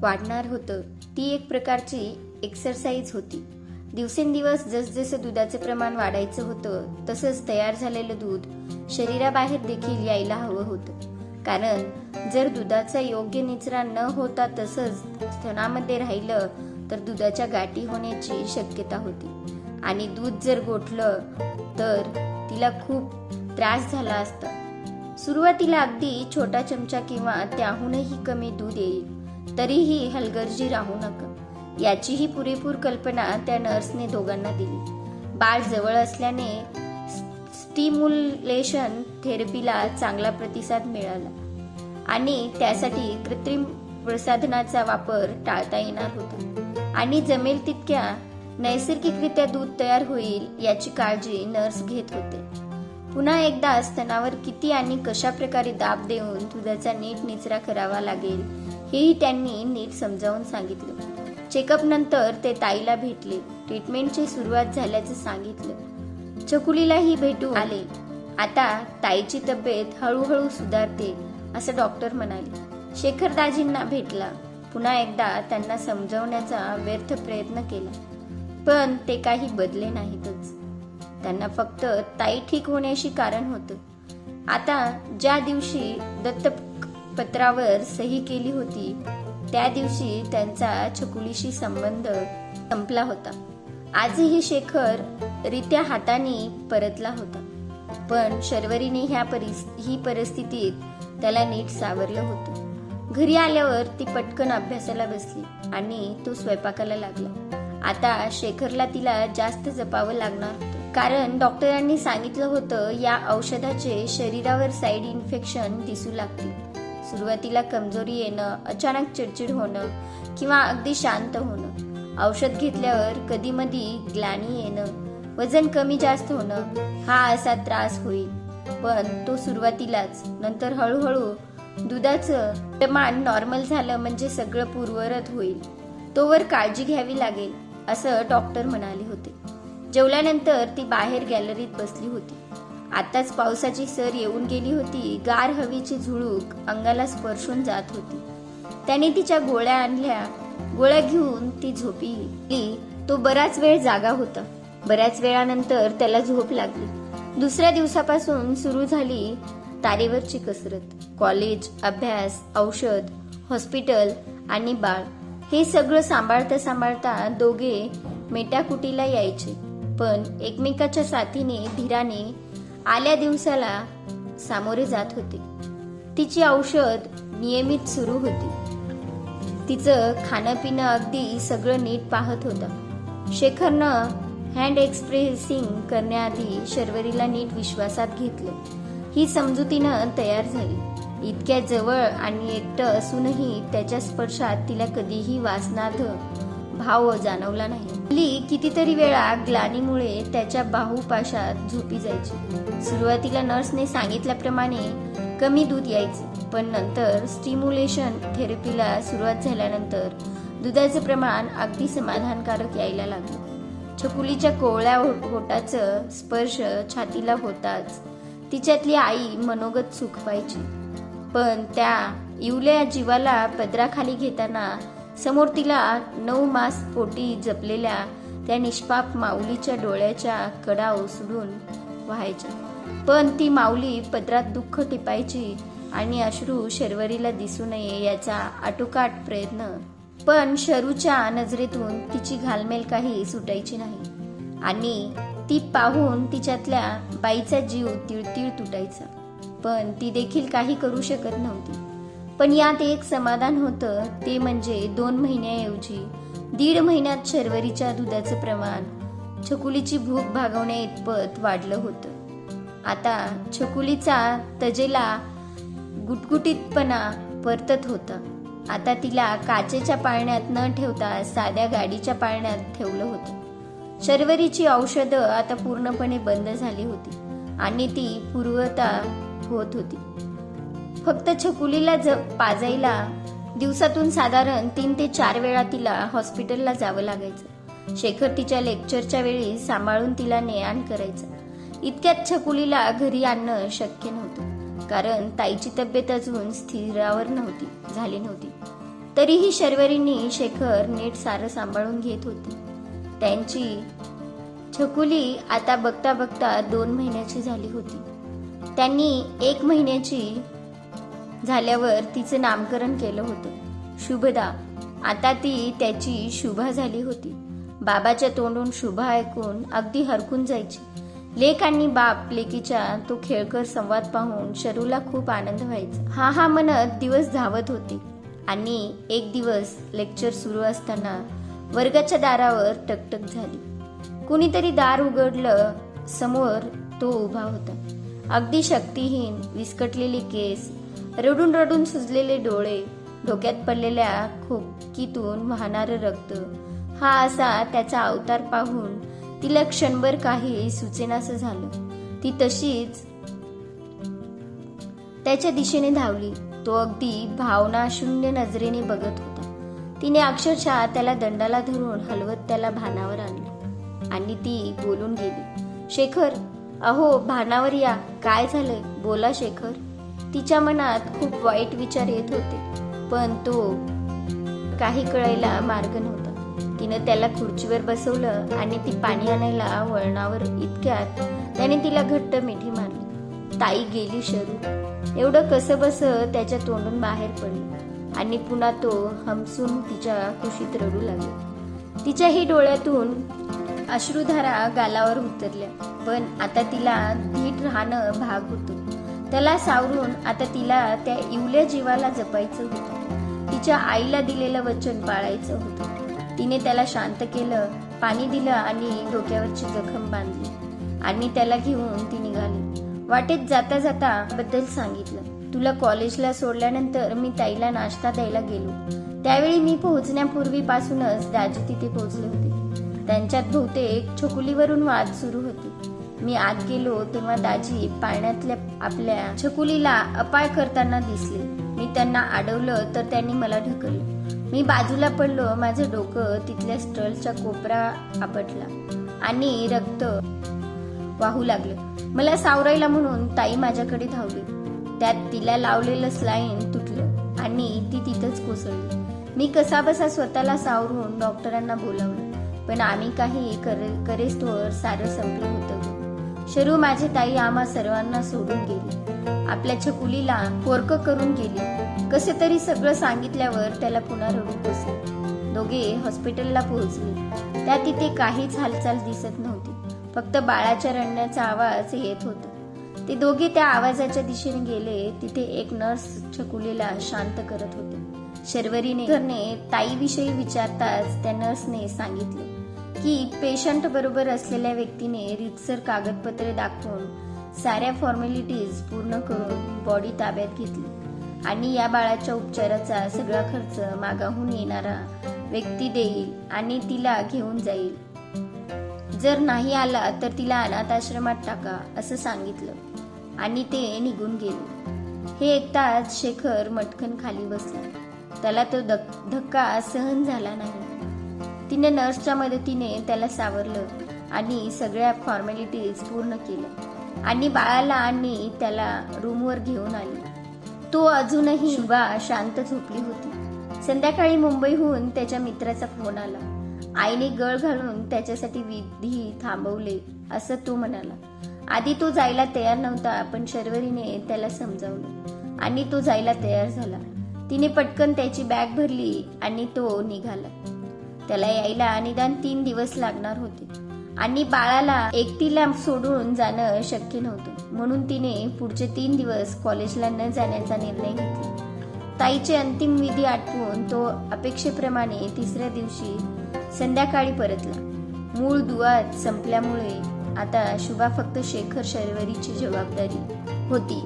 वाढणार होतं ती एक प्रकारची एक्सरसाइज होती. दिवसेंदिवस जसजसं दुधाचे प्रमाण वाढायचं होतं तसंच तयार झालेलं दूध शरीराबाहेर देखील यायला हवं होतं. कारण जर दुधाचा योग्य निचरा न होता तसंच स्तनामध्ये राहिलं तर दुधाच्या गाठी होण्याची शक्यता होती आणि दूध जर गोठलं तर तिला खूप त्रास झाला असता. सुरुवातीला अगदी छोटा चमचा किंवा त्याहूनही कमी दूध येईल, तरीही हलगर्जी राहू नका याचीही पुरेपूर कल्पना त्या नर्सने दोघांना दिली. बाळ जवळ असल्याने स्टिम्युलेशन थेरपीला चांगला प्रतिसाद मिळाला आणि त्यासाठी कृत्रिम प्रसाधनाचा वापर टाळता येणार होता आणि जमेल तितक्या नैसर्गिकरित्या दूध तयार होईल याची काळजी नर्स घेत होते. पुन्हा एकदा स्तनावर किती आणि कशा प्रकारे दाब देऊन दुधाचा नीट निचरा करावा लागेल हेही त्यांनी नीट समजावून सांगितलं. चेकअप नंतर ते ताईला भेटले, ट्रीटमेंटची सुरुवात झाल्याचं सांगितलं. छकुलीलाही भेटून आले. आता ताईची तब्येत हळूहळू सुधारते असं डॉक्टर म्हणाले. शेखर दाजींना भेटला. पुन्हा एकदा त्यांना समजावण्याचा व्यर्थ प्रयत्न केला, पण ते काही बदले नाहीतच. त्यांना फक्त ताई ठीक होण्याशी कारण होतं. आता ज्या दिवशी दत्तपत्रावर सही केली होती त्या दिवशी त्यांचा छकुलीशी संबंध संपला होता. आजही शेखर रित्या हाताने परतला होता, पण शर्वरीने ही परिस्थितीत त्याला नीट सावरलं होतं. घरी आल्यावर ती पटकन अभ्यासाला बसली आणि तो स्वयंपाकाला लागला. आता शेखरला तिला जास्त जपावं लागणार होतं, कारण डॉक्टरांनी सांगितलं होतं या औषधाचे शरीरावर साईड इन्फेक्शन दिसू लागतील. सुरुवातीला कमजोरी येणं, अचानक चिडचिड होणं किंवा अगदी शांत होणं, औषध घेतल्यावर कधी मधी ग्लानी येणं, वजन कमी जास्त होणं हा असा त्रास होईल. पण तो सुरुवातीलाच, नंतर हळूहळू दुधाचं प्रमाण नॉर्मल झालं म्हणजे सगळं पूर्ववत होईल. तोवर काळजी घ्यावी लागेल असं डॉक्टर म्हणाले होते. जेवल्यानंतर ती बाहेर गॅलरीत बसली होती. आताच पावसाची सर येऊन गेली होती. गार हवेची झुळूक अंगाला स्पर्शून जात होती. त्याने तिच्या गोळ्या आणल्या. गोळ्या घेऊन ती झोपली. तो बराच वेळ जागा होता. बऱ्याच वेळानंतर त्याला झोप लागली. दुसऱ्या दिवसापासून सुरू झाली तारेवरची कसरत. कॉलेज, अभ्यास, औषध, हॉस्पिटल आणि बाळ हे सगळं सांभाळता सांभाळता दोघे मेटाकुटीला यायचे, पण एकमेकाच्या साथीने धीराने आल्या दिवसाला सामोरे जात होते. तिची औषध नियमित सुरू होती. तिचं खाणं पिणं अगदी सगळं नीट पाहत होता. शेखरनं हँड एक्सप्रेसिंग करण्याआधी शर्वरीला नीट विश्वासात घेतलं. ही समजुतीनं तयार झाली. इतक्या जवळ आणि एकटं असूनही त्याच्या स्पर्शात तिला कधीही वासनार्थ भाव जाणवला नाही. कितीतरी वेळा ग्लानीमुळे त्याच्या बाहुपाशात झोपी जायची. सुरुवातीला नर्सने सांगितल्याप्रमाणे कमी दूध यायचे, पण नंतर स्टिम्युलेशन थेरपीला सुरुवात झाल्यानंतर दुधाचे प्रमाण अगदी समाधानकारक यायला लागले. छकुलीच्या कोवळ्या होटाचं स्पर्श छातीला होताच तिच्यातली आई मनोगत सुख पाहिजे, पण त्या इवल्या जीवाला पदराखाली घेताना समोर तिला 9 मास पोटी जपलेल्या त्या निष्पाप माऊलीच्या डोळ्याच्या कडा ओसडून व्हायच्या. पण ती माऊली पदरात दुःख टिपायची आणि अश्रू शर्वरीला दिसू नये याचा आटोकाट प्रयत्न. पण शरूच्या नजरेतून तिची घालमेल काही सुटायची नाही आणि ती पाहून तिच्यातल्या बाईचा जीव तिळतिळ तुटायचा. पण ती देखील काही करू शकत नव्हती. पण यात एक समाधान होतं, ते म्हणजे 2 महिन्याऐवजी 1.5 महिन्यात शर्वरीच्या दुधाचं प्रमाण छकुलीची भूक भागवण्या इतपत वाढलं होतं. आता छकुलीचा तजेला गुटगुटीतपणा परतत होता. आता तिला काचेच्या पाळण्यात न ठेवता साध्या गाडीच्या पाळण्यात ठेवलं होतं. शर्वरीची औषधं आता पूर्णपणे बंद झाली होती आणि ती पूर्वता होत होती. फक्त छकुलीला पाजायला दिवसातून साधारण 3 ते 4 वेळा तिला हॉस्पिटलला जावं लागायचं. शेखर तिच्या लेक्चरच्या वेळी सांभाळून तिला ने-आण करायचा. इतक्यात छकुलीला घरी आणणं शक्य नव्हतं, कारण ताईची तब्येत अजून स्थिरावर झाली नव्हती. तरीही शर्वरीने शेखर नीट सारं सांभाळून घेत होती. त्यांची छकुली आता बघता बघता 2 महिन्याची झाली होती. त्यांनी 1 महिन्याची झाल्यावर तिचं नामकरण केलं होतं शुभदा. आता ती त्याची शुभा झाली होती. बाबाच्या तोंडून शुभा ऐकून अगदी हरकून जायची. लेक आणि बाप लेकीच्या तो खेळकर संवाद पाहून शरूला खूप आनंद व्हायचा. हा म्हणत दिवस धावत होते. आणि एक दिवस लेक्चर सुरू असताना वर्गाच्या दारावर टकटक झाली. कुणीतरी दार उघडलं. समोर तो उभा होता. अगदी शक्तिहीन, विस्कटलेली केस, रडून रडून सुजलेले डोळे, डोक्यात पडलेल्या खोकीतून वाहणारं रक्त. हा असा त्याचा अवतार पाहून तिला क्षणभर काही सुचेनासं झालं. ती तशीच त्याच्या दिशेने धावली. तो अगदी भावनाशून्य नजरेने बघत होता. तिने अक्षरशः त्याला दंडाला धरून हलवत त्याला भानावर आणलं आणि ती बोलून गेली, शेखर, अहो भानावर या. काय झालंय? बोला शेखर. तिच्या मनात खूप वाईट विचार येत होते, पण तो काही कळायला मार्ग नव्हता. तिनं त्याला खुर्चीवर बसवलं आणि ती पाणी आणायला वळणावर इतक्यात त्याने तिला घट्ट मिठी मारली. ताई गेली शरू, एवढं कसं बस त्याच्या तोंडून बाहेर पडलं आणि पुन्हा तो हमसून तिच्या कुशीत रडू लागला. तिच्याही डोळ्यातून अश्रुधारा गालावर उतरल्या. पण आता तिला धीट राहणं भाग होतं. त्याला सावरून आता तिला त्या इवल्या जीवाला जपायचं होतं. तिच्या आईला दिलेलं वचन पाळायचं होतं. तिने त्याला शांत केलं, पाणी दिलं आणि डोक्यावरची जखम बांधली आणि त्याला घेऊन ती निघाली. वाटेत जाता जाता बद्दल सांगितलं. तुला कॉलेजला सोडल्यानंतर मी ताईला नाश्ता द्यायला गेलो. त्यावेळी मी पोहोचण्यापूर्वीपासूनच दाजी तिथे पोहोचले होते. त्यांच्यात बहुतेक छकुलीवरून वाद सुरू होते. मी आत गेलो तेव्हा दाजी पाळण्यातल्या आपल्या छकुलीला अपाय करताना दिसले. मी त्यांना अडवलं तर त्यांनी मला ढकललं. मी बाजूला पडलो. माझं डोकं तिथल्या स्टलच्या कोपरा आपटला आणि रक्त वाहू लागलं. मला सावरायला म्हणून ताई माझ्याकडे धावली. त्यात तिला लावलेलं स्लाईन तुटलं आणि ती तिथंच कोसळली. मी कसाबसा स्वतःला सावरून डॉक्टरांना बोलावलं, पण आम्ही काही करेस्तोवर सारं संपलं होतं. शरू माझी ताई आम्हा सर्वांना सोडून गेली. आपल्या छकुलीला पोरकं करून गेली. कसे तरी सगळं सांगितल्यावर त्याला पुन्हा रडू बसले. दोघे हॉस्पिटलला पोहोचले. त्या तिथे काहीच हालचाल दिसत नव्हती. फक्त बाळाच्या रडण्याचा आवाज येत होता. ते दोघे त्या आवाजाच्या दिशेने गेले. तिथे एक नर्स छकुलीला शांत करत होते. शर्वरीने ताईविषयी विचारताच त्या नर्सने सांगितलं की पेशंट बरोबर असलेल्या व्यक्तीने रीतसर कागदपत्रे दाखवून साऱ्या फॉर्मॅलिटीज पूर्ण करून बॉडी ताब्यात घेतली आणि या बाळाच्या उपचाराचा सगळा खर्च मागाहून येणारा व्यक्ती देईल आणि तिला घेऊन जाईल. जर नाही आला तर तिला अनाथ आश्रमात टाका असं सांगितलं आणि ते निघून गेले. हे ऐकताच शेखर मटकन खाली बसला. त्याला तो धक्का सहन झाला नाही. तिने नर्सच्या मदतीने त्याला सावरलं आणि सगळ्या फॉर्मॅलिटीज पूर्ण केल्या आणि बाळाला आणि त्याला रूमवर घेऊन आली. तो अजूनही शुभा शांत झोपली होती. संध्याकाळी मुंबईहून त्याच्या मित्राचा फोन आला. आईने गळ घालून त्याच्यासाठी विधी थांबवले असं तो म्हणाला. आधी तो जायला तयार नव्हता, पण शर्वरीने त्याला समजावलं आणि तो जायला तयार झाला. तिने पटकन त्याची बॅग भरली आणि तो निघाला. त्याला यायला निदान 3 दिवस लागणार होते आणि बाळाला एकटीला सोडून जाणं शक्य नव्हतं. म्हणून तिने पुढचे 3 दिवस कॉलेजला न जाण्याचा निर्णय घेतला. ताईचे अंतिम विधी आटपून तो अपेक्षेप्रमाणे 3ऱ्या दिवशी संध्याकाळी परतला. मूळ दुआ संपल्यामुळे आता शुभा फक्त शेखर शर्वरीची जबाबदारी होती.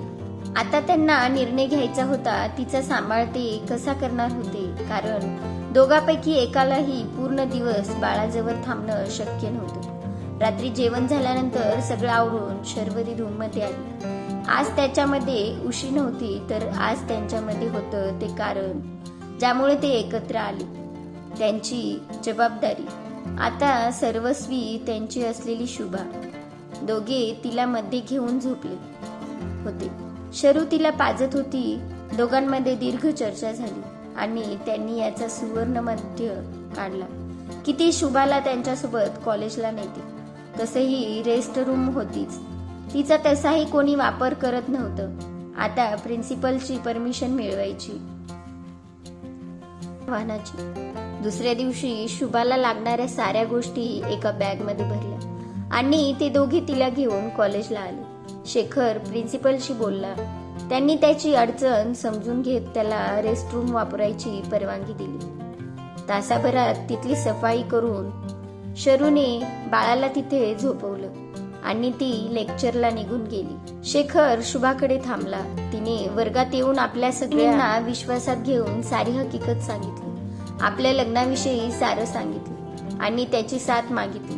आता त्यांना निर्णय घ्यायचा होता. तिचा सांभाळ ते कसा करणार होते, कारण दोघांपैकी एकालाही पूर्ण दिवस बाळाजवळ थांबणं शक्य नव्हतं. रात्री जेवण झाल्यानंतर सगळं आवरून शर्वरी रूममध्ये आली. आज त्याच्यामध्ये उशी नव्हती, तर आज त्यांच्यामध्ये होतं ते कारण ज्यामुळे ते एकत्र आले. त्यांची जबाबदारी आता सर्वस्वी त्यांची असलेली शुभा. दोघे तिला मध्ये घेऊन झोपले होते. शरू तिला पाजत होती. दोघांमध्ये दीर्घ चर्चा झाली आणि त्यांनी याचा सुवर्ण मध्य काढला की ती शुभाला त्यांच्यासोबत कॉलेजला नेते. तसही रेस्ट रूम होतीच, तिचा तसाही कोणी वापर करत नव्हतं. आता प्रिन्सिपलची परमिशन मिळवायची वाहनाची. दुसऱ्या दिवशी शुभाला लागणाऱ्या साऱ्या गोष्टी एका बॅग मध्ये भरल्या आणि ते दोघे तिला घेऊन कॉलेजला आले. शेखर प्रिन्सिपलशी बोलला. त्यांनी त्याची अडचण समजून घेत त्याला रेस्ट रूम वापरायची परवानगी दिली. तासाभरात तिथली सफाई करून शरूने बाळाला तिथे झोपवलं आणि ती लेक्चरला निघून गेली. शेखर शुभाकडे थांबला. तिने वर्गात येऊन आपल्या सगळ्यांना विश्वासात घेऊन सारी हकीकत सांगितली. आपल्या लग्नाविषयी सारं सांगितलं आणि त्याची साथ मागितली.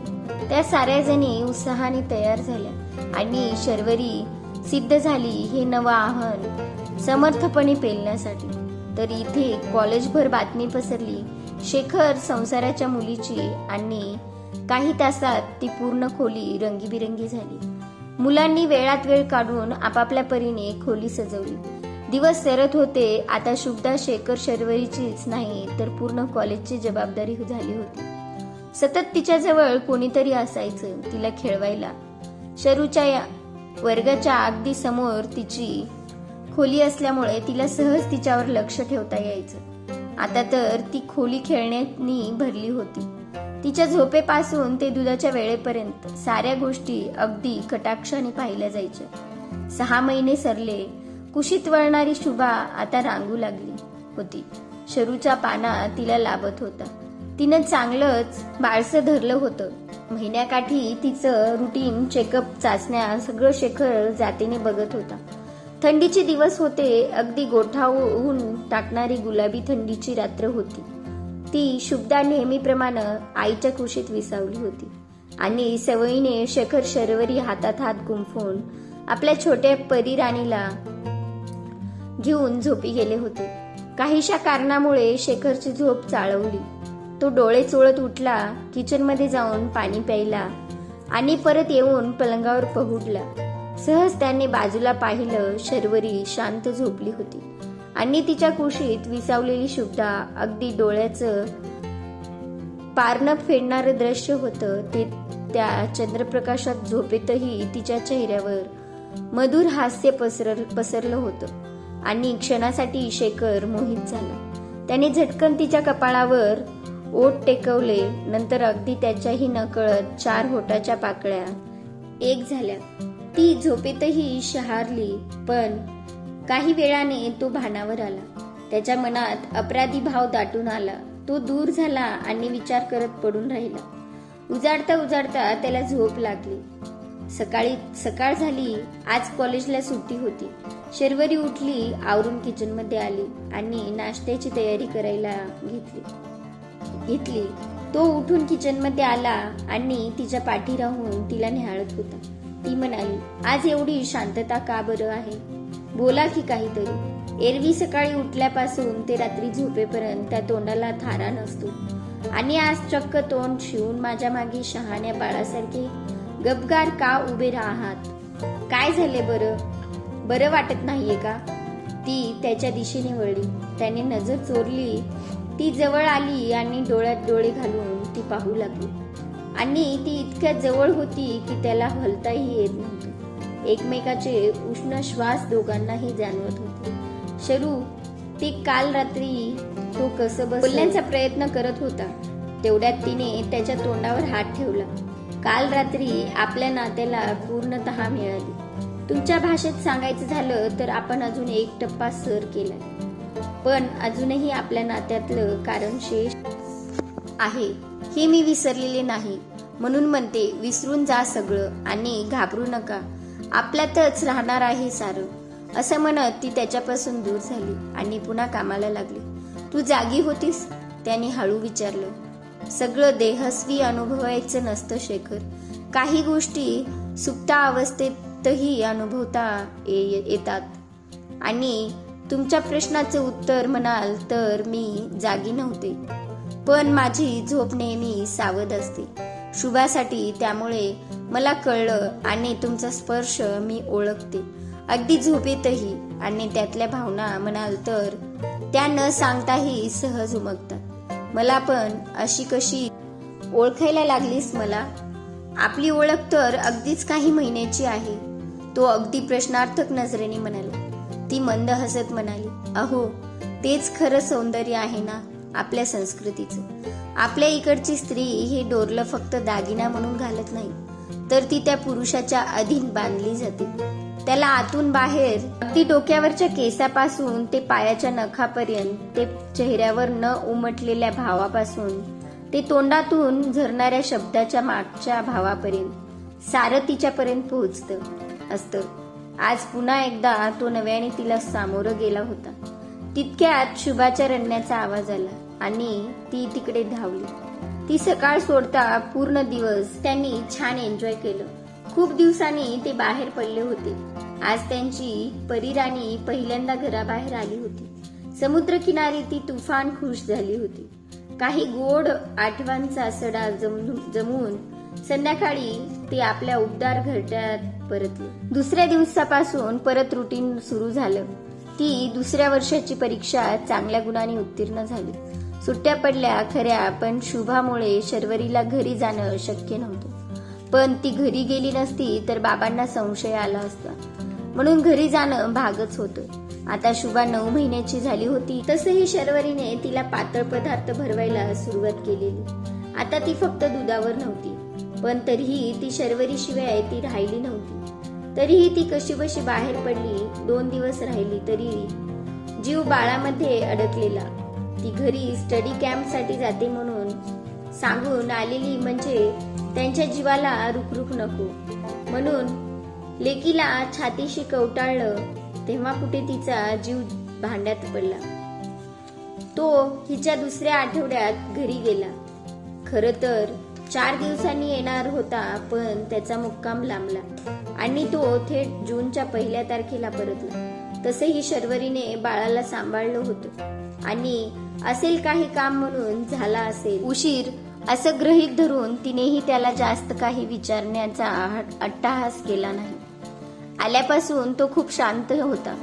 त्या साऱ्या जणी उत्साहाने तयार झाल्या आणि शर्वरी सिद्ध झाली हे नवं आव्हान समर्थपणे पेलण्यासाठी. तर इथे कॉलेजभर बातमी पसरली शेखर संसाराच्या मुलीची आणि काही तासात ती पूर्ण खोली रंगीबिरंगी झाली. मुलांनी वेळात वेळ काढून आपापल्या परीने खोली सजवली. दिवस सरत होते. आता शुभदा शेखर शर्वरीचीच नाही तर पूर्ण कॉलेजची जबाबदारी झाली होती. सतत तिच्याजवळ कोणीतरी असायचं तिला खेळवायला. शरूच्या वर्गाच्या अगदी समोर तिची खोली असल्यामुळे तिला सहज तिच्यावर लक्ष ठेवता यायचं. आता तर ती खोली खेळण्यानी भरली होती. तिच्या झोपेपासून ते दुधाच्या वेळेपर्यंत साऱ्या गोष्टी अगदी कटाक्षाने पाहिल्या जायच्या. 6 महिने सरले. कुशीत वळणारी शुभा आता रांगू लागली होती. शरूचा पाना तिला लाभत होता. तिनं चांगलंच बाळसं धरलं होतं. महिन्याकाठी तिचं रुटीन चेकअप चाचण्या सगळं शेखर जातीने बघत होता. थंडीचे दिवस होते. अगदी गोठावून टाकणारी गुलाबी थंडीची रात्र होती. ती शुभदा नेहमीप्रमाणे आईच्या कुशीत विसावली होती आणि सवयीने शेखर शर्वरी हातात हात गुंफून आपल्या छोट्या परी राणीला घेऊन झोपी गेले होते. काहीशा कारणामुळे शेखरची झोप चाळवली. तो डोळे चोळत उठला, किचनमध्ये जाऊन पाणी प्यायला आणि परत येऊन पलंगावर पहुडला. सहज त्याने बाजूला पाहिलं. शर्वरी शांत झोपली होती आणि तिच्या कुशीत विसावलेली शुभदा अगदी डोळ्याचं पारणं फेडणारं दृश्य होतं ते. त्या चंद्रप्रकाशात झोपेतही तिच्या चेहऱ्यावर मधुर हास्य पसरलं होतं आणि क्षणासाठी शेखर मोहित झाला. त्याने झटकन तिच्या कपाळावर ओठ टेकवले. नंतर अगदी त्याच्याही नकळत 4 होठाच्या पाकळ्या एक झाल्या. ती झोपेतही शहारली. पण काही वेळाने तो भानावर आला. त्याच्या मनात अपराधी भाव दाटून आला. तो दूर झाला आणि विचार करत पडून राहिला. उजाडता उजाडता त्याला झोप लागली. सकाळ झाली. आज कॉलेजला सुट्टी होती. शर्वरी उठली, आवरून किचनमध्ये आली आणि नाश्त्याची तयारी करायला घेतली. तो उठून किचनमध्ये आला आणि तिच्या पाठी राहून तिला निहाळत होता. ती म्हणाली, आज एवढी शांतता का बरं आहे? बोला की काहीतरी. एरवी सकाळी उठल्यापासून ते रात्री झोपेपर्यंत त्या तोंडाला थारा नसतो आणि आज चक्क तोंड शिवून माझ्या मागे शहाण्या बाळासारखे गपगार का उभे राहात? काय झाले बरं वाटत नाहीये का? ती त्याच्या दिशेने वळली. त्याने नजर चोरली. ती जवळ आली आणि डोळ्यात डोळे घालून ती पाहू लागली आणि ती इतक्या जवळ होती की त्याला हलताही येत नव्हतं. एकमेकाचे उष्ण श्वास दोघांनाही जाणवत होते. शरू, ती काल रात्री तो कसं बोलण्याचा प्रयत्न करत होता. तेवढ्यात तिने त्याच्या तोंडावर हात ठेवला. काल रात्री आपल्या नात्याला पूर्णतः मिळाली. तुमच्या भाषेत सांगायचं झालं तर आपण अजून एक टप्पा सर केलाय. पण अजूनही आपल्या नात्यातलं कारण शेष आहे हे मी विसरलेले नाही. म्हणून म्हणते, विसरून जा सगळं आणि घाबरू नका. आपल्यातच राहणार आहे सारं. असं म्हणत ती त्याच्यापासून दूर झाली आणि पुन्हा कामाला लागली. तू जागी होतीस? त्याने हळू विचारलं. सगळं देहस्वी अनुभवायचं नसतं शेखर. काही गोष्टी सुप्त अवस्थेतही अनुभवता येतात. आणि तुमच्या प्रश्नाचं उत्तर म्हणाल तर मी जागी नव्हते, पण माझी झोप नेहमी सावध असते शुभासाठी. त्यामुळे मला कळलं आणि तुमचा स्पर्श मी ओळखते, अगदी झोपेतही. आणि त्यातल्या भावना म्हणाल तर त्या न सांगताही सहज उमगतात. मला पण अशी कशी ओळखायला लागलीस मला? आपली ओळख तर अगदीच काही महिन्याची आहे, तो अगदी प्रश्नार्थक नजरेने म्हणाला. ती मंद हसत म्हणाली, अहो तेच खरं सौंदर्य आहे ना आपल्या संस्कृतीचं. आपल्या इकडची स्त्री हे डोरलं फक्त दागिना म्हणून घालत नाही, तर ती त्या पुरुषाच्या अधीन बांधली जाते. त्याला आतून बाहेर, अगदी डोक्यावरच्या केसापासून ते पायाच्या नखापर्यंत, ते चेहऱ्यावर न उमटलेल्या भावापासून ते तोंडातून झरणाऱ्या शब्दाच्या मागच्या भावापर्यंत सारं तिच्यापर्यंत पोहोचतं असतं. आज पुन्हा एकदा तो नव्याने तिला सामोरं गेला होता. तितक्यात शुभाच्या रडण्याचा आवाज आला आणि ती तिकडे धावली. ती सकाळ सोडता पूर्ण दिवस त्यांनी छान एन्जॉय केलं. खूप दिवसांनी ते बाहेर पडले होते. आज त्यांची परीराणी पहिल्यांदा घराबाहेर आली होती. समुद्रकिनारी ती तुफान खुश झाली होती. काही गोड आठवणचा सडा जमून संध्याकाळी ते आपल्या उबदार घरट्यात परतले. दुसऱ्या दिवसापासून परत रुटीन सुरू झालं. ती दुसऱ्या वर्षाची परीक्षा चांगल्या गुणांनी उत्तीर्ण झाली. सुट्ट्या पडल्या खऱ्या, पण शुभामुळे शर्वरीला घरी जाणं शक्य नव्हतं. पण ती घरी गेली नसती तर बाबांना संशय आला असता, म्हणून घरी जाणं भागच होतं. आता शुभा 9 महिन्याची झाली होती. तसही शर्वरीने तिला पातळ पदार्थ भरवायला सुरुवात केलेली. आता ती फक्त दुधावर नव्हती, पण तरीही ती शर्वरीशिवाय ती राहिली नव्हती. तरीही ती कशीबशी बाहेर पडली. 2 दिवस राहिली तरी जीव बाळामध्ये अडकलेला. ती घरी स्टडी कॅम्पसाठी जाते म्हणून सांगून आलेली, म्हणजे त्यांच्या जीवाला रुखरुख नको म्हणून लेकीला छातीशी कवटाळलं. तेव्हा कुठे तिचा जीव भांड्यात पडला. तो हिच्या दुसऱ्या आठवड्यात घरी गेला. खरं तर 4 दिवसांनी येणार होता, पण त्याचा मुक्काम लांबला आणि तो थेट जूनच्या 1 तारखेला परतला. तसेही शर्वरीने बाळाला सांभाळलं होतं आणि असेल काही काम म्हणून झाला असेल उशीर असं गृहीत धरून तिनेही त्याला जास्त काही विचारण्याचा अट्टहास केला नाही. आल्यापासून तो खूप शांत होता.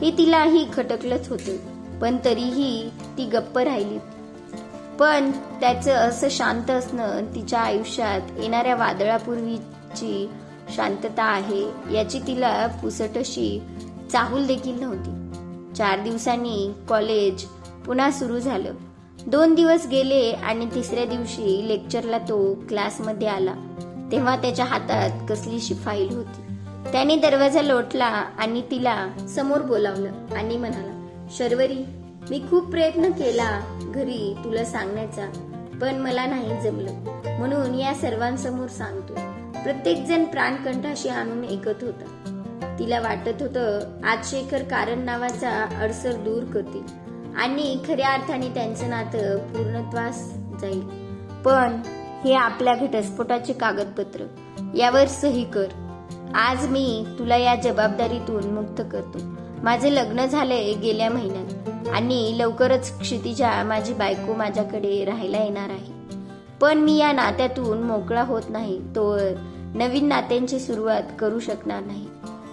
हे तिलाही खटकलंच होतं, पण तरीही ती गप्प राहिली. पण त्याचं असं शांत असणं तिच्या आयुष्यात येणाऱ्या वादळापूर्वीची शांतता आहे याची तिला पुसटशी चाहूल देखील नव्हती. 4 दिवसांनी कॉलेज पुन्हा सुरू झालं. 2 दिवस गेले आणि तिसऱ्या दिवशी लेक्चरला तो क्लासमध्ये आला. तेव्हा त्याच्या हातात कसलीशी फाईल होती. त्याने दरवाजा लोटला आणि तिला समोर बोलावलं आणि म्हणाला, शर्वरी, मी खूप प्रयत्न केला घरी तुला सांगण्याचा, पण मला नाही जमलं, म्हणून या सर्वांसमोर सांगतो. प्रत्येक जण प्राणकंठाशी आणून ऐकत होता. तिला वाटत होतं आज शेखर कारण नावाचा अडसर दूर करतील आणि खऱ्या अर्थाने त्यांचं नातं पूर्णत्वास जाईल. पण हे आपल्या घटस्फोटाचे कागदपत्र, यावर सही कर. आज मी तुला या जबाबदारीतून मुक्त करतो. माझे लग्न झाले गेल्या महिन्यात आणि लवकरच क्षितिजा माझी बायको माझ्याकडे राहायला येणार आहे. पण मी या नात्यातून मोकळा होत नाही तोवर नवीन नात्यांची सुरुवात करू शकणार नाही.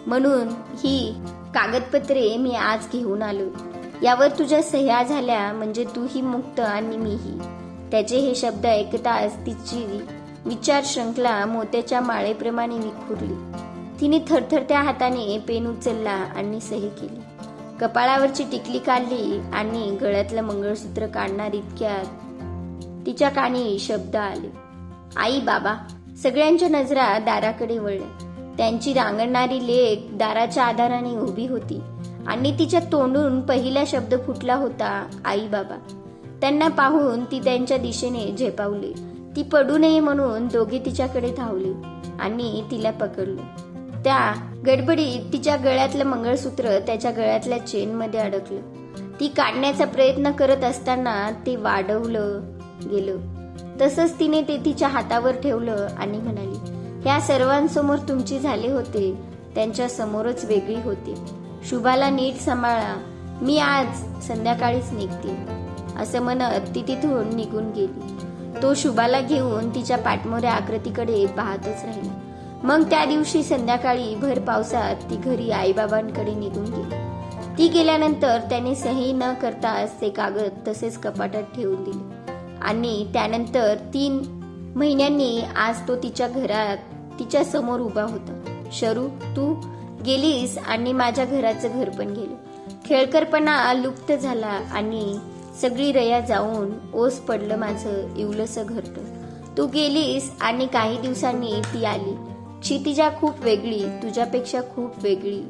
म्हणून ही कागदपत्रे मी आज घेऊन आलो. यावर तुझ्या सह्या झाल्या म्हणजे तूही मुक्त आणि मीही. त्याचे हे शब्द ऐकताच तिची विचार श्रृंखला मोत्याच्या माळेप्रमाणे विखुरली. तिने थरथरत्या हाताने पेन उचलला आणि सही केली. कपाळावरची टिकली काढली आणि गळ्यातलं मंगळसूत्र काढणार इतक्यात तिच्या कानी शब्द आले, आई बाबा. सगळ्यांच्या नजरा दाराकडे वळल्या. त्यांची रांगणारी लेक दाराच्या आधाराने उभी होती आणि तिच्या तोंडून पहिला शब्द फुटला होता, आई बाबा. त्यांना पाहून ती त्यांच्या दिशेने झेपावली. ती पडू नये म्हणून दोघे तिच्याकडे धावले आणि तिला पकडले. त्या गडबडीत तिच्या गळ्यातलं मंगळसूत्र त्याच्या गळ्यातल्या चेनमध्ये अडकलं. ती काढण्याचा प्रयत्न करत असताना ते वाढवलं गेलं. तसंच तिने ते तिच्या हातावर ठेवलं आणि म्हणाली, ह्या सर्वांसमोर तुमची झाले होते त्यांच्या समोरच वेगळी होते. शुभाला नीट सांभाळा, मी आज संध्याकाळीच निघते. असं म्हणत ती तिथून निघून गेली. तो शुभाला घेऊन तिच्या पाठमोऱ्या आकृतीकडे पाहतच राहिला. मग त्या दिवशी संध्याकाळी भर पावसात ती घरी आईबाबांकडे निघून गेली. ती गेल्यानंतर त्याने सही न करताच ते कागद तसेच कपाटात ठेवून दिले आणि त्यानंतर 3 महिन्यांनी आज तो तिच्या घरात तिच्या समोर उभा होता. शरू, तू गेलीस आणि माझ्या घराचं घर पण गेलं. खेळकरपणा लुप्त झाला आणि सगळी रया जाऊन ओस पडलं माझं इवलंसं घरटं. तू गेलीस आणि काही दिवसांनी ती आली. क्षितिजा खूप वेगळी, तुझ्यापेक्षा खूप वेगळी.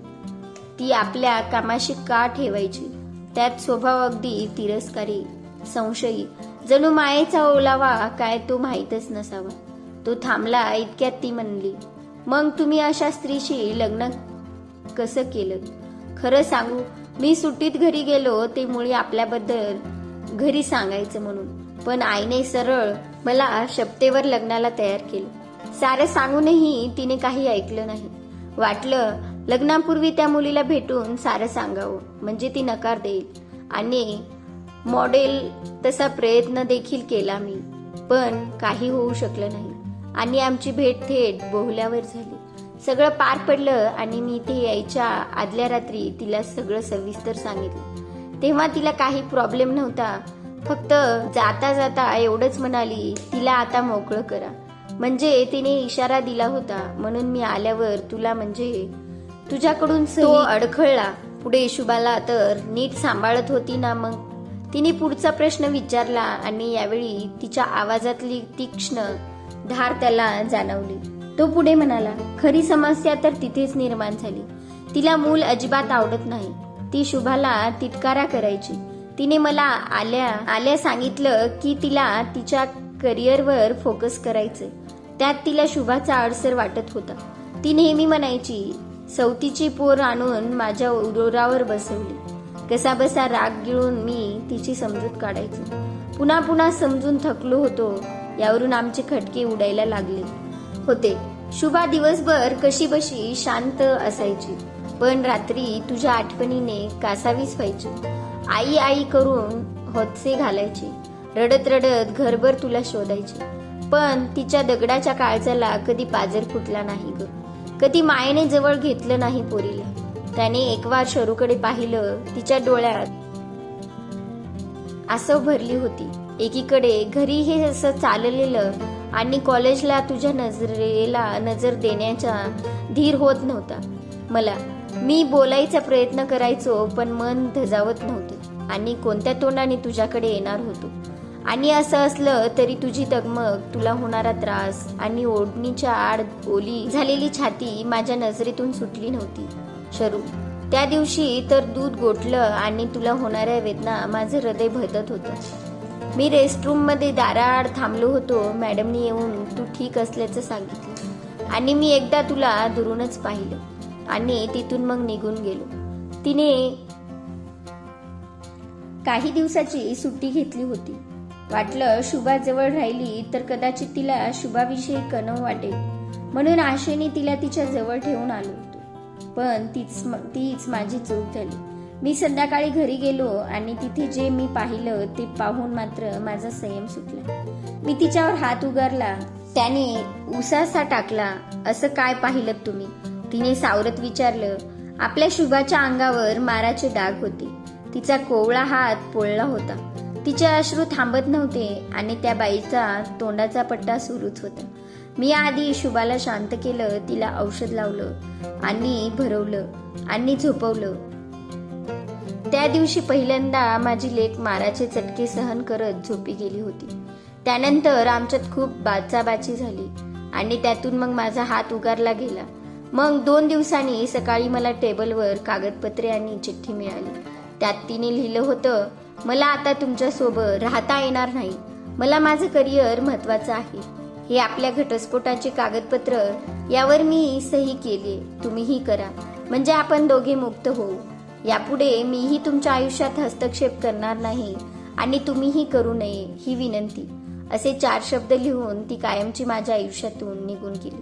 ती आपल्या कामाशी का ठेवायची? त्यात स्वभाव अगदी तिरस्कारी, संशयी, जणू मायेचा ओलावा काय तो माहीतच नसावा. तो थांबला इतक्यात ती म्हणली, मग तुम्ही अशा स्त्रीशी लग्न कसं केलं? खरं सांगू, मी सुट्टीत घरी गेलो ते मुळी आपल्याबद्दल घरी सांगायचं म्हणून, पण आईने सरळ मला शपथेवर लग्नाला तयार केलं. सारं सांगूनही तिने काही ऐकलं नाही. वाटलं लग्नापूर्वी त्या मुलीला भेटून सारं सांगावं, म्हणजे ती नकार देईल. आणि मॉडेल तसा प्रयत्न देखील केला मी, पण काही होऊ शकलं नाही आणि आमची भेट थेट बोहल्यावर झाली. सगळं पार पडलं आणि मी इथे यायच्या आदल्या रात्री तिला सगळं सविस्तर सांगितलं. तेव्हा तिला काही प्रॉब्लेम नव्हता. फक्त जाता जाता एवढंच म्हणाली, तिला आता मोकळं करा. म्हणजे तिने इशारा दिला होता. म्हणून मी आल्यावर तुला, म्हणजे तुझ्याकडून तो अडखळला. पुढे शुभाला तर नीट सांभाळत होती ना? मग तिने पुढचा प्रश्न विचारला आणि यावेळी तिच्या आवाजातली तीक्ष्ण धार त्याला जाणवली. तो पुढे म्हणाला, खरी समस्या तर तिथेच निर्माण झाली. तिला मूल अजिबात आवडत नाही. ती शुभाला तिटकारा करायची. तिने मला आल्या सांगितलं की तिला तिच्या करिअरवर फोकस करायचं. त्यात तिला शुभाचा अडसर वाटत होता. ती नेहमी म्हणायची, सवतीची पोर आणून माझ्या उरोरावर बसवली. कसा बसा राग गिळून मी तिची समजूत काढायची. पुन्हा पुन्हा समजून थकलो होतो. यावरून आमचे खटके उडायला लागले होते. शुभा दिवसभर कशी बशी शांत असायची, पण रात्री तुझ्या आठवणीने कासावीस व्हायची. आई आई करून होतसे घालायची. रडत रडत घरभर तुला शोधायची. पण तिच्या दगडाच्या काळजाला कधी पाजर फुटला नाही ग. कधी मायेने जवळ घेतलं नाही पोरीला. त्याने एकवार शरूकडे पाहिलं. तिच्या डोळ्यात आसव भरली होती. एकीकडे घरी हे असं चाललेलं आणि कॉलेजला तुझ्या नजरेला नजर देण्याचा धीर होत नव्हता मला. मी बोलायचा प्रयत्न करायचो, पण मन धजावत नव्हते आणि कोणत्या तोंडाने तुझ्याकडे येणार होतो. आणि असं असलं तरी तुझी तगमग, तुला होणारा त्रास आणि ओढणीच्या आड ओली झालेली छाती माझ्या नजरेतून सुटली नव्हती शरू. त्या दिवशी तर दूध गोठलं आणि तुला होणाऱ्या वेदना माझं हृदय भरत होतं. मी रेस्टरूम मध्ये दाराआड थांबलो होतो. मॅडमनी येऊन तू ठीक असल्याचं सांगितलं आणि मी एकदा तुला दुरूनच पाहिलं आणि तिथून मग निघून गेलो. तिने काही दिवसाची सुट्टी घेतली होती. वाटलं शुभा जवळ राहिली तर कदाचित तिला शुभाविषयी कणव वाटेल, म्हणून आशेने तिला तिच्या जवळ ठेवून आलो होतो. पण तीच माझी चूक झाली. मी संध्याकाळी घरी गेलो आणि तिथे जे मी पाहिलं ते पाहून मात्र माझा संयम सुटला. मी तिच्यावर हात उगारला. त्याने उसासा टाकला. असं काय पाहिलं तुम्ही? तिने सावरत विचारलं. आपल्या शुभाच्या अंगावर माराचे डाग होते. तिचा कोवळा हात पोळला होता. तिचे अश्रू थांबत नव्हते आणि त्या बाईचा तोंडाचा पट्टा सुरूच होता. मी आधी शुभाला शांत केलं. तिला औषध लावलं आणि भरवलं आणि झोपवलं. त्या दिवशी पहिल्यांदा माझी लेक माराचे चटके सहन करत झोपी गेली होती. त्यानंतर आमच्यात खूप बाचाबाची झाली आणि त्यातून मग माझा हात उगारला गेला. मग 2 दिवसांनी सकाळी मला टेबलवर कागदपत्रे आणि चिठ्ठी मिळाली. त्यात तिने लिहिलं होतं, मला आता तुमच्यासोबत राहता येणार नाही. मला माझं करिअर महत्वाचं आहे. हे आपल्या घटस्फोटाचे कागदपत्र, यावर मी सही केली. तुम्हीही करा, म्हणजे आपण दोघे मुक्त होऊ. यापुढे मीही तुमच्या आयुष्यात हस्तक्षेप करणार नाही आणि तुम्हीही करू नये, ही विनंती. असे 4 शब्द लिहून ती कायमची माझ्या आयुष्यातून निघून गेली.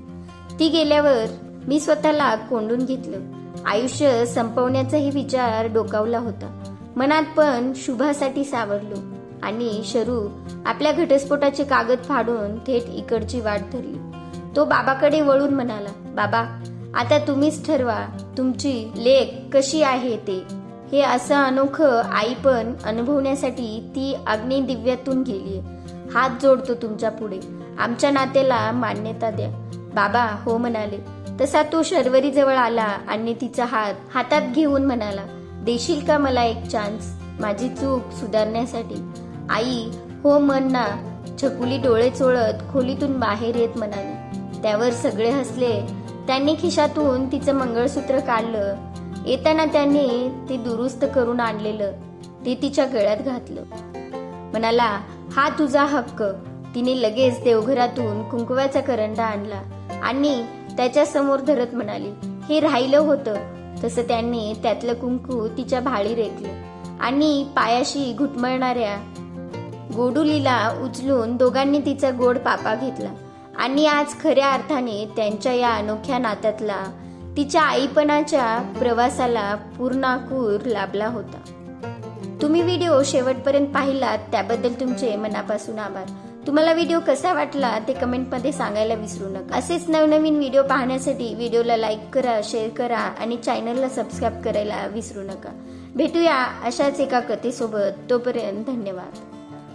ती गेल्यावर मी स्वतःला कोंडून घेतलं. आयुष्य संपवण्याचाही विचार डोकावला होता मनात, पण शुभासाठी सावरलो. आणि शरू आपल्या घटस्फोटाचे कागद फाडून थेट इकडची वाट धरली. तो बाबाकडे वळून म्हणाला, बाबा आता तुम्हीच ठरवा तुमची लेक कशी आहे ते. हे असं अनोखं आई पण अनुभवण्यासाठी ती अग्नी दिव्यातून गेलीये. हात जोडतो तुमच्या पुढे, आमच्या नात्याला मान्यता द्या. बाबा हो म्हणाले. तसा तो शर्वरी जवळ आला आणि तिचा हात हातात घेऊन म्हणाला, देशील का मला एक चान्स माझी चूक सुधारण्यासाठी? आई हो म्हण ना. छकुली डोळे चोळत खोलीतून बाहेर येत म्हणाली. त्यावर सगळे हसले. त्यांनी खिशातून तिचं मंगळसूत्र काढलं. येताना त्यांनी ते दुरुस्त करून आणलेलं ते तिच्या गळ्यात घातलं. म्हणाला, हा तुझा हक्क. तिने लगेच देवघरातून कुंकवाचा करंडा आणला आणि त्याच्या समोर धरत म्हणाली, हे राहिलं होतं. तसं त्यांनी त्यातलं कुंकू तिच्या भाळी रेखलं आणि पायाशी घुटमळणाऱ्या गोडुलीला उचलून दोघांनी तिचा गोड पापा घेतला. आणि आज खऱ्या अर्थाने त्यांच्या या अनोख्या नात्यातला तिच्या आईपणाच्या प्रवासाला पूर्णाकूर लाभला होता. तुम्ही व्हिडिओ शेवटपर्यंत पाहिलात त्याबद्दल तुमचे मनापासून आभार. तुम्हाला व्हिडिओ कसा वाटला ते कमेंटमध्ये सांगायला विसरू नका. असेच नवनवीन व्हिडिओ पाहण्यासाठी व्हिडिओला लाईक करा, शेअर करा आणि चॅनलला सबस्क्राईब करायला विसरू नका. भेटूया अशाच एका कथेसोबत. तोपर्यंत धन्यवाद.